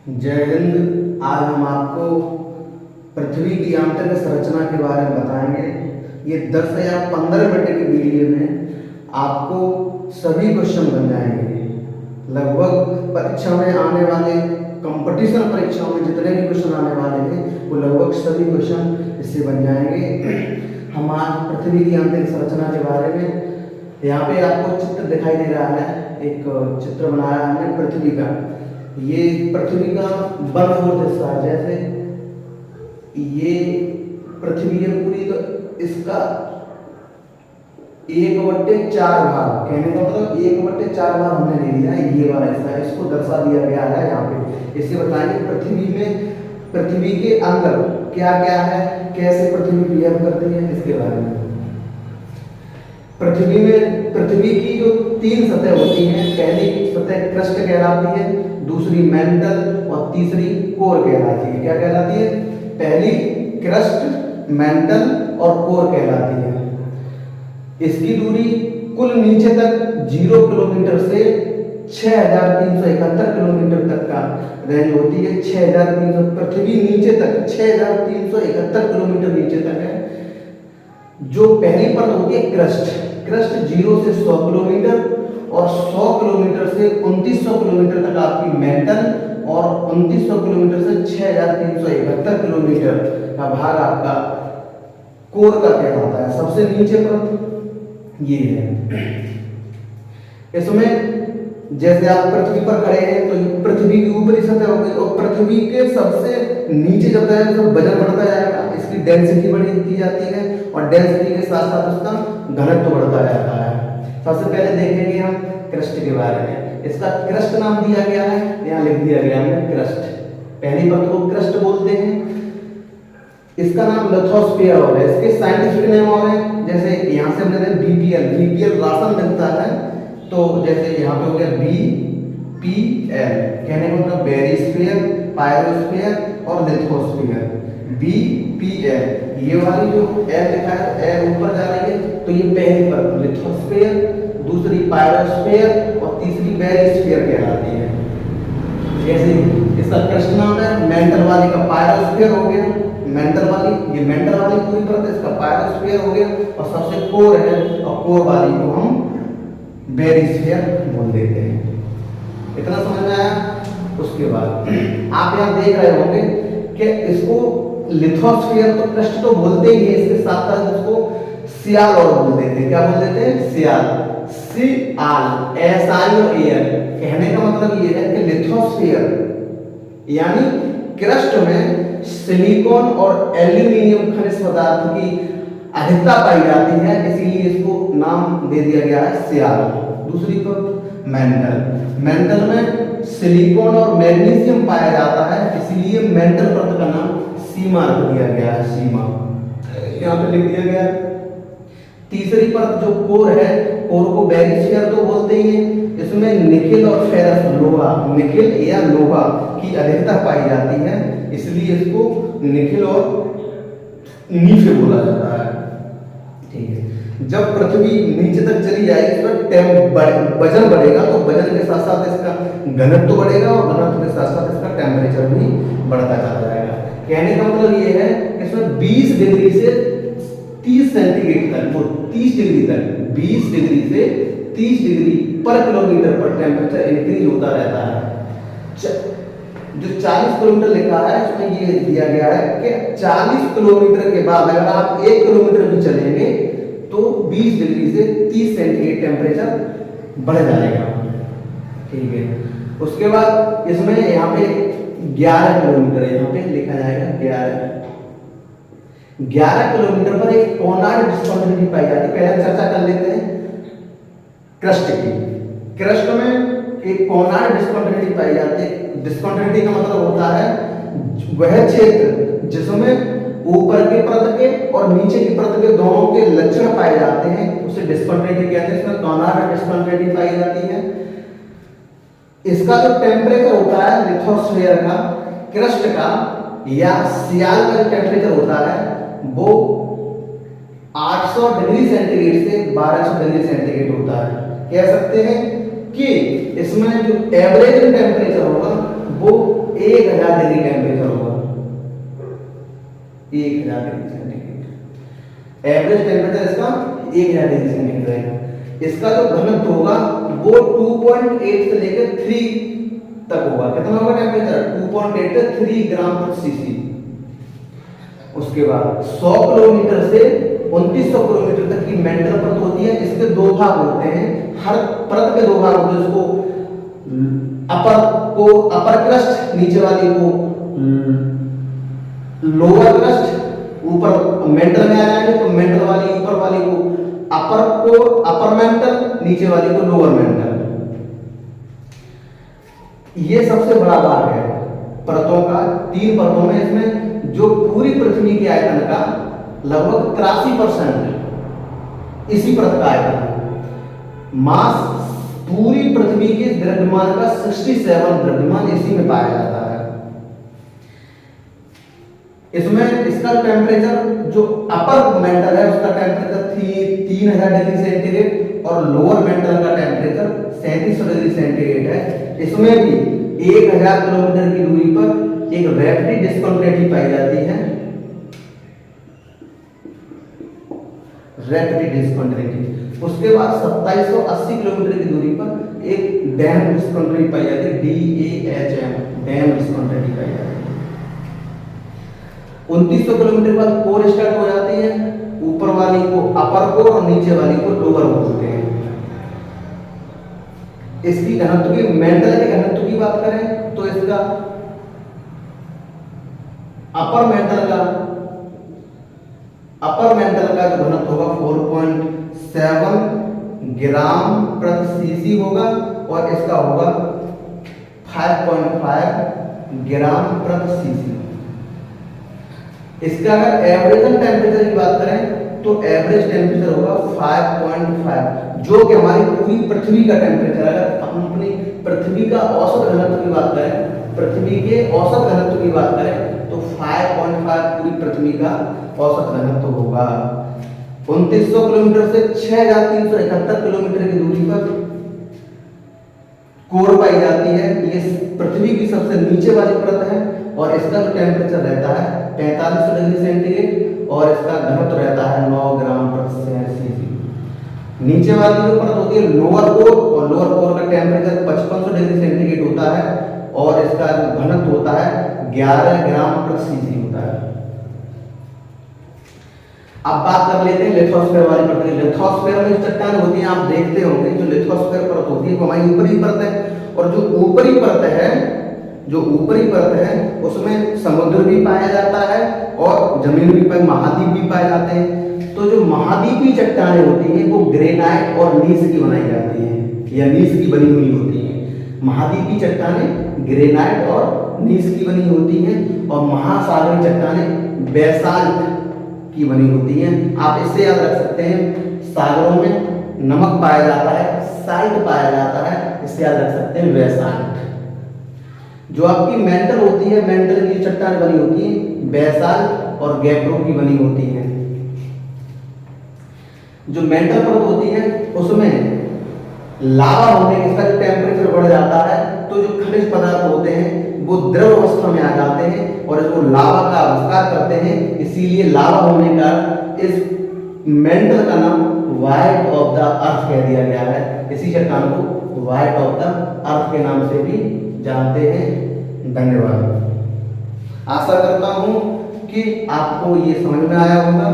जय हिंद। आज हम आपको पृथ्वी की आंतरिक संरचना के बारे में बताएंगे। ये 10 या 15 मिनट की वीडियो में आपको सभी क्वेश्चन बन जाएंगे। लगभग परीक्षा में आने वाले कंपटीशन परीक्षाओं में जितने भी क्वेश्चन आने वाले हैं वो लगभग सभी क्वेश्चन इससे बन जाएंगे। हम आज पृथ्वी की आंतरिक संरचना के बारे में, यहाँ पे आपको चित्र दिखाई दे रहा है, एक चित्र बनाया हमने पृथ्वी का। ये पृथ्वी का 1/4 हिस्सा है। जैसे ये पृथ्वी है पूरी, तो इसका 1/4 भाग, कहने का मतलब 1/4 भाग हमने ले लिया है। ये वाला हिस्सा है, इसको दर्शा दिया गया है यहाँ पे। इससे बताएंगे पृथ्वी के अंदर क्या क्या है, कैसे पृथ्वी बिहेव करती है, इसके बारे में। पृथ्वी की जो 3 सतह होती हैं, पहली सतह क्रस्ट कहलाती है, दूसरी मेंटल और तीसरी कोर कहलाती है। क्या कहलाती है? पहली क्रस्ट, मेंटल और कोर कहलाती है। इसकी दूरी कुल नीचे तक 0 किलोमीटर से 6371 किलोमीटर तक का रेंज होती है। 6300 पृथ्वी नीचे तक 6371 किलोमीटर नीचे तक है। जो पहली परत होती है क्रस्ट 0 से 100 किलोमीटर और 100 किलोमीटर से 2900 किलोमीटर तक आपकी मेंटल और 2900 किलोमीटर से 6371 किलोमीटर का भाग आपका कोर का कहलाता है। सबसे नीचे परत ये है। इसमें जैसे आप पृथ्वी पर खड़े हैं तो ये पृथ्वी की ऊपरी सतह हो गई, और पृथ्वी के सबसे नीचे जब जाएगा तो वजन बढ़ता जाएगा, इसकी डेंसिटी बढ़ती जाती है और डेंसिटी के साथ साथ उसका घनत्व बढ़ता जाता है। सबसे पहले देखेंगे हम क्रस्ट के बारे में। इसका क्रस्ट नाम दिया गया है, यहाँ लिख दिया गया है क्रस्ट। पहली परत को क्रस्ट बोलते हैं। इसका नाम लिथोस्फीयर है। इसके साइंटिफिक नेम और है, जैसे यहाँ से हमने बीपीएल राशन मिलता है, तो जैसे यहाँ पे हो गया बीपीएल, कहने का मतलब बेरिस्फीयर, पायरोस्फीयर और लिथोस्फीयर। बीपीएल ये वाली जो एल लिखा है, एल ऊपर जा रही है, तो ये पहली परत लिथोस्फीयर, दूसरी पायरोस्फीयर और तीसरी बेरिस्फीयर कहलाती है। जैसे इसका क्रस्ट नाम है, मेंटल वाली का पायरोस्फीयर हो गया, मेंटल वाली, ये मेंटल वाली पूरी परत इसका पायरोस्फीयर हो गया, और सबसे कोर है, और कोर वाली को हम बेरिस्फीयर बोल देते हैं। इतना समझ में आया? उसके बाद आप यहाँ देख रहे होंगे कि इसको लिथोस्फीयर तो क्रस्ट तो बोलते ही है, इसके साथ साथ इसको सियाल और बोल देते हैं। क्या बोल देते हैं? सियाल, SIAL। कहने का मतलब ये है कि लिथोस्फीयर यानी क्रस्ट में सिलिकॉन और एल्यूमिनियम खनिज पदार्थ की अधिकता पाई जाती है, इसीलिए इसको नाम दे दिया गया है सियाल। दूसरी परत मेंटल में सिलिकॉन और मैग्नीशियम पाया जाता है, इसीलिए मेंटल परत का नाम सीमा रख दिया गया है, सीमा यहाँ पे लिख दिया गया है। तीसरी परत जो कोर है, कोर को बेरिस्फीयर तो बोलते ही हैं। इसमें निकेल और फेरस, लोहा, निकेल या लोहा की अधिकता पाई जाती है, इसलिए इसको निकेल और नीफे बोला जाता है। ठीक है। जब पृथ्वी नीचे तक चली जाएगी तो वजन बढ़ेगा, तो वजन के साथ साथ इसका घनत्व बढ़ेगा, और घनत्व के साथ साथ इसका टेम्परेचर भी बढ़ता चला जाएगा। कहने का मतलब ये है कि इसमें 20 डिग्री से 30 सेंटीग्रेड तक, वो 30 डिग्री तक, 20 डिग्री से 30 डिग्री पर किलोमीटर पर टेम्परेचर इंक्रीज होता रहता है। जो 40 किलोमीटर लिखा है उसमें ये दिया गया है कि 40 किलोमीटर के बाद अगर आप 1 किलोमीटर भी चलेंगे तो 20 डिग्री से 30 सेंटीग्रेड टेम्परेचर बढ़ जाएगा। ठीक है। उसके बाद इसमें यहाँ पे 11 किलोमीटर यहाँ पे लिखा जाएगा 11 किलोमीटर पर एक कोनार्ड डिस्कंटिन्यूटी पाई जाती है। पहले चर्चा कर लेते हैं क्रस्ट की। क्रस्ट में एक कोनार्ड डिस्कंटिन्यूटी पाई जाती है। डिस्कंटिन्यूटी का मतलब होता है वह क्षेत्र जिसमें ऊपर की परत के और नीचे की परत के दोनों के लक्षण पाए जाते हैं, उसे डिस्कंटिन्यूटी कहते हैं। इसमें कोनार्ड डिस्कंटिन्यूटी पाई जाती है। इसका जो टेम्परेचर होता है लिथोस्फीयर का, क्रस्ट का या सियाल का जो टेम्परेचर होता है वो 800 डिग्री सेंटीग्रेड से 1200 डिग्री सेंटीग्रेड होता है। कह सकते हैं कि इसमें जो एवरेज टेम्परेचर होगा वो 1000 डिग्री टेम्परेचर होगा, 1000 डिग्री सेंटीग्रेड। एवरेज टेम्परेचर इसका 1000 डिग्री सेंटीग्रेड रहेगा। इसका जो घनत्व होगा वो 2.8 से लेकर 3 तक होगा। कितना होगा टेम्परेचर? 2.8 से 3 ग्राम प्रति सीसी। उसके बाद 100 किलोमीटर से 2900 किलोमीटर तक की मेंटल परत होती है। इसके दो भाग होते हैं, हर परत के दो भाग होते हैं। इसको अपर क्रस्ट, नीचे वाली को लोअर क्रस्ट, ऊपर मेंटल में आ जाएंगे तो मेंटल वाली ऊपर वाली को अपर मेंटल, नीचे वाली को लोअर मेंटल। ये सबसे बड़ा भाग है परतों का। 3 परतों में इसमें जो पूरी पृथ्वी के आयतन का लगभग 83% इसी परत का आयतन। मास पूरी पृथ्वी के द्रव्यमान का 67 द्रव्यमान इसी में पाया जाता है। इसमें इसका टेम्परेचर जो अपर मेंटल है उसका टेम्परेचर 3000 डिग्री सेंटीग्रेड और लोअर मेंटल का टेम्परेचर 3700 डिग्री सेंटीग्रेड है। इसमें भी 1000 किलोमीटर की दूरी पर एक रैपिड डिस्कॉन्टिन्यूटी पाई जाती है, रैपिड डिस्कॉन्टिन्यूटी। उसके बाद 2780 किलोमीटर की दूरी पर एक डैम डिस्कॉन्टिन्यूटी पाई जाती है, DAHM, डैम डिस्कॉन्टिन्यूटी पाई जाती है। 2900 किलोमीटर बाद कोर स्टार्ट हो जाती है। ऊपर वाली को अपर कोर और नीचे वाली को लोअर कोर बोलते हैं। इसकी घनत्व की, मेंटल के घनत्व की बात करें तो इसका अपर मेंटल का जो घनत्व होगा 4.7 ग्राम प्रति सीसी होगा और इसका होगा 5.5 ग्राम प्रति सीसी। इसका अगर एवरेज टेम्परेचर की बात करें तो एवरेज टेम्परेचर होगा 5.5, जो कि हमारी पूरी पृथ्वी का टेम्परेचर। अगर हम अपनी पृथ्वी का औसत घनत्व की बात करें, पृथ्वी के औसत घनत्व की बात करें तो 5.5 पूरी पृथ्वी का औसत घनत्व होगा। 2900 किलोमीटर से 6371 किलोमीटर की दूरी पर कोर पाई जाती है। ये पृथ्वी की सबसे नीचे वाली परत है और इसका जो टेम्परेचर रहता है 4500 डिग्री सेंटीग्रेड और इसका घनत्व रहता है 9 ग्राम प्रति सीसी। नीचे वाली जो परत होती है लोअर कोर, और लोअर कोर का टेम्परेचर 5500 डिग्री सेंटीग्रेड होता है और इसका जो घनत्व होता है 11 ग्राम प्रति सीसी होता है। अब बात कर लेते हैं लिथोस्फीयर वाली परत की। लिथोस्फीयर में जो चट्टान होती है आप देखते होंगे, जो लिथोस्फीयर परत होती है वो हमारी ऊपरी परत है और जो ऊपरी परत है उसमें समुद्र भी पाया जाता है और जमीन भी, महाद्वीप भी पाए जाते हैं। तो जो महाद्वीपीय चट्टानें होती हैं वो ग्रेनाइट और नीस की बनाई जाती हैं या नीस की बनी हुई होती हैं। महाद्वीपीय चट्टानें ग्रेनाइट और नीस की बनी होती हैं और महासागरीय चट्टानें बेसाल्ट की बनी होती हैं। आप इससे याद रख सकते हैं, सागरों में नमक पाया जाता है, साल्ट पाया जाता है, इससे याद रख सकते हैं बेसाल्ट। जो आपकी मेंटल होती है, मेंटल की चट्टान बनी होती है बेसाल्ट और गैब्रो की बनी होती है। जो मेंटल परत होती है उसमें लावा होने के, इसका जो टेम्परेचर बढ़ जाता है तो जो खनिज पदार्थ होते हैं वो द्रव अवस्था में आ जाते हैं और इसको लावा का आविष्कार करते हैं। इसीलिए लावा होने का इस मेंटल का नाम व्हाइट ऑफ द अर्थ कह दिया गया है। इसी चट्टान को व्हाइट ऑफ द अर्थ के नाम से भी जानते हैं। धन्यवाद। आशा करता हूं कि आपको ये समझ में आया होगा।